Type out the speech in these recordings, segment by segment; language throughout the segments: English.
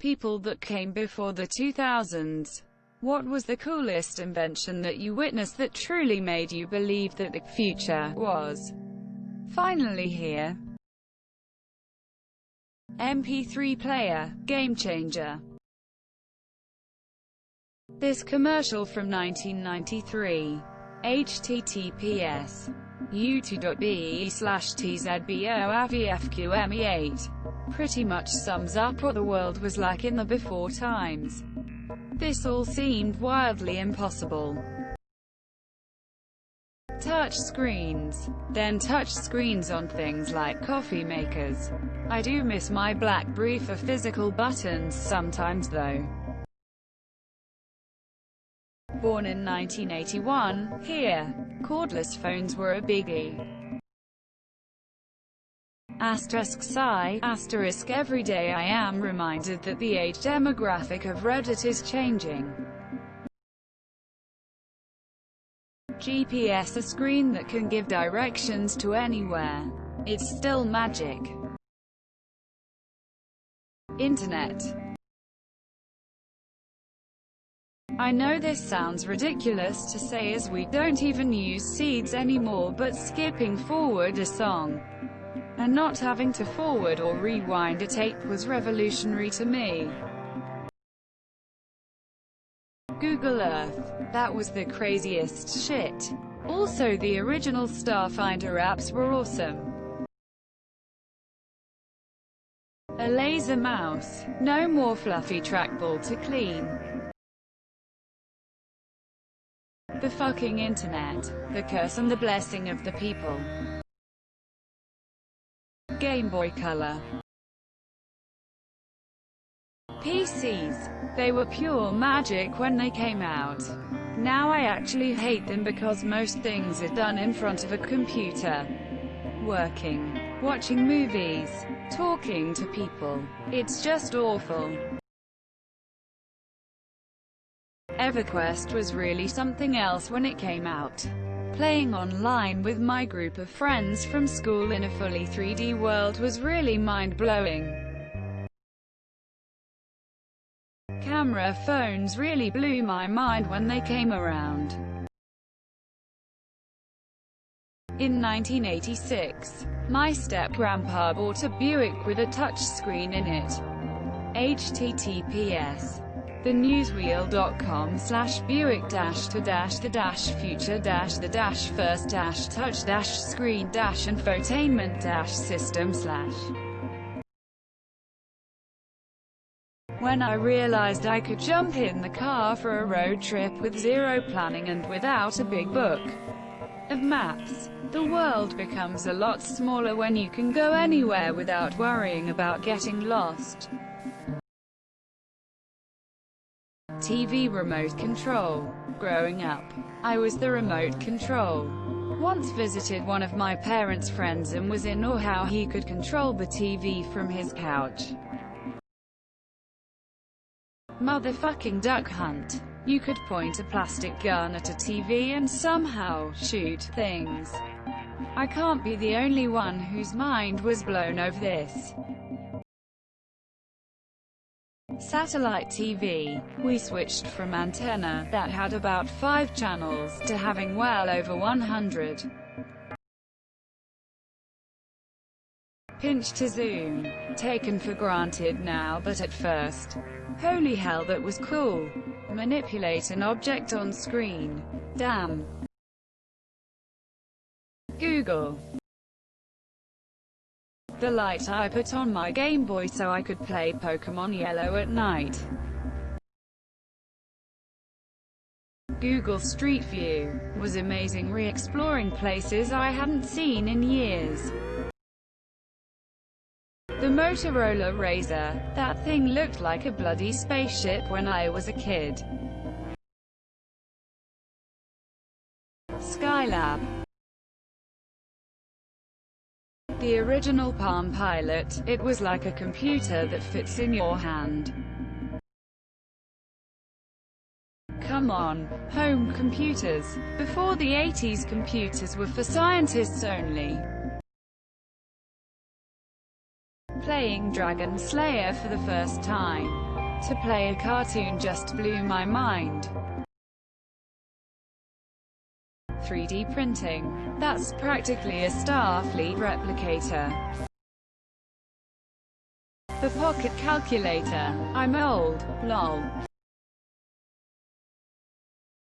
People that came before the 2000s. What was the coolest invention that you witnessed that truly made you believe that the future was finally here? MP3 player, game changer. This commercial from 1993. https u2.be/tzboavfqme8 pretty much sums up what the world was like in the before times. This all seemed wildly impossible. Touch screens. Then touch screens on things like coffee makers. I do miss my BlackBerry for physical buttons sometimes though. Born in 1981, here, cordless phones were a biggie. ****** Every day I am reminded that the age demographic of Reddit is changing. GPS, a screen that can give directions to anywhere. It's still magic. Internet. I know this sounds ridiculous to say as we don't even use seeds anymore, but skipping forward a song and not having to forward or rewind a tape was revolutionary to me. Google Earth. That was the craziest shit. Also, the original Starfinder apps were awesome. A laser mouse. No more fluffy trackball to clean. The fucking internet. The curse and the blessing of the people. Game Boy Color. PCs. They were pure magic when they came out. Now I actually hate them because most things are done in front of a computer. Working, watching movies, talking to people. It's just awful. EverQuest was really something else when it came out. Playing online with my group of friends from school in a fully 3D world was really mind-blowing. Camera phones really blew my mind when they came around. In 1986, my step-grandpa bought a Buick with a touchscreen in it. https thenewswheel.com/Buick-to-the-first-touch-screen-infotainment-system/. When I realized I could jump in the car for a road trip with zero planning and without a big book of maps. The world becomes a lot smaller when you can go anywhere without worrying about getting lost. TV remote control. Growing up, I was the remote control. Once visited one of my parents' friends and was in awe how he could control the TV from his couch. Motherfucking Duck Hunt. You could point a plastic gun at a TV and somehow shoot things. I can't be the only one whose mind was blown over this. Satellite TV. We switched from antenna that had about 5 channels to having well over 100. Pinch to zoom. Taken for granted now, but at first, holy hell, that was cool. Manipulate an object on screen. Damn. Google. The light I put on my Game Boy so I could play Pokemon Yellow at night. Google Street View was amazing, re-exploring places I hadn't seen in years. The Motorola Razr. That thing looked like a bloody spaceship when I was a kid. Skylab. The original Palm Pilot. It was like a computer that fits in your hand. Come on, home computers. Before the 80s, computers were for scientists only. Playing Dragon Slayer for the first time. to play a cartoon just blew my mind. 3D printing. That's practically a Starfleet replicator. The pocket calculator. I'm old, lol.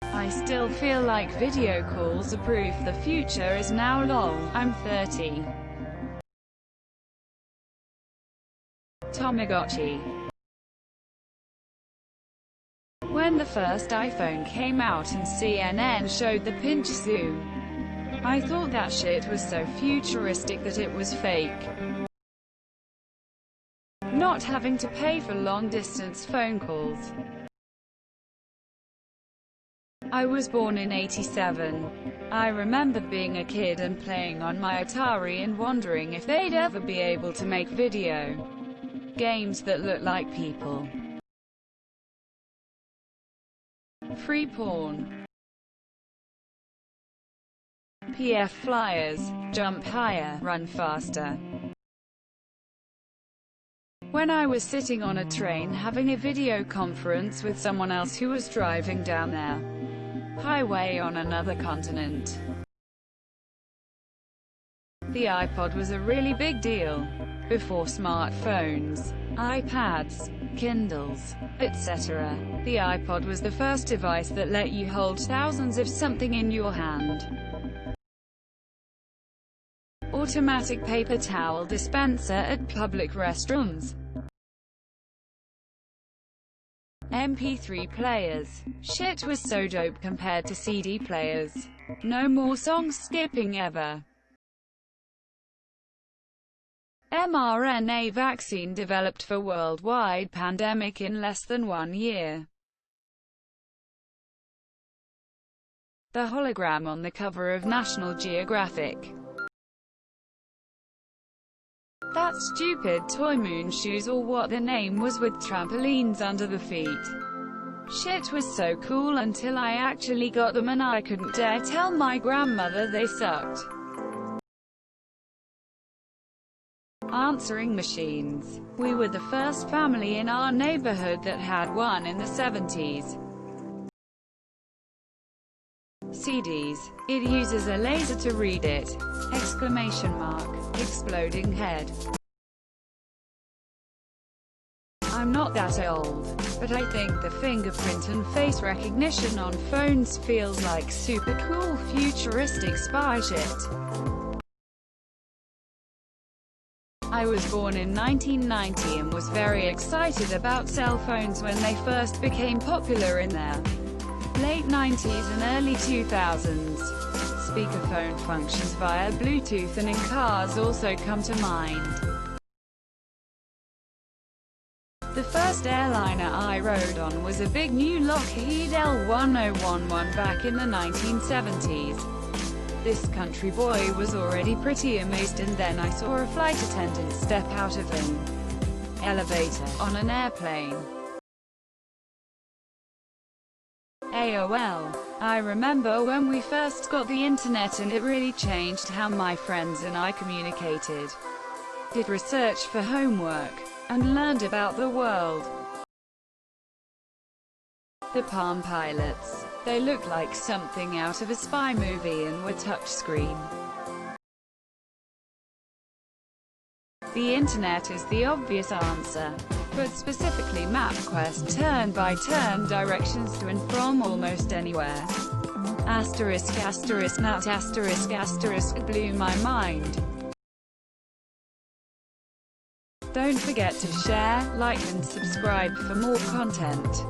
I still feel like video calls are proof the future is now lol. I'm 30. Tamagotchi. When the first iPhone came out and CNN showed the pinch zoom, I thought that shit was so futuristic that it was fake. Not having to pay for long-distance phone calls. I was born in '87. I remember being a kid and playing on my Atari and wondering if they'd ever be able to make video games that look like people. Free porn. PF flyers. Jump higher, run faster. When I was sitting on a train having a video conference with someone else who was driving down their highway on another continent. The iPod was a really big deal. Before smartphones, iPads, Kindles, etc., the iPod was the first device that let you hold thousands of something in your hand. Automatic paper towel dispenser at public restrooms. MP3 players. Shit was so dope compared to CD players. No more song skipping ever. mRNA vaccine developed for worldwide pandemic in less than 1 year. The hologram on the cover of National Geographic. That stupid toy moon shoes, or what the name was, with trampolines under the feet. Shit was so cool until I actually got them and I couldn't dare tell my grandmother they sucked. Answering machines. We were the first family in our neighborhood that had one in the 70s. CDs. It uses a laser to read it! Exclamation mark. Exploding head. I'm not that old, but I think the fingerprint and face recognition on phones feels like super cool futuristic spy shit. I was born in 1990 and was very excited about cell phones when they first became popular in their late 90s and early 2000s. Speakerphone functions via Bluetooth and in cars also come to mind. The first airliner I rode on was a big new Lockheed L1011 back in the 1970s. This country boy was already pretty amazed, and then I saw a flight attendant step out of an elevator on an airplane. AOL. I remember when we first got the internet and it really changed how my friends and I communicated, did research for homework, and learned about the world. The Palm Pilots. They looked like something out of a spy movie and were touchscreen. The internet is the obvious answer, but specifically MapQuest turn-by-turn directions to and from almost anywhere. Asterisk asterisk nut asterisk asterisk blew my mind. Don't forget to share, like and subscribe for more content.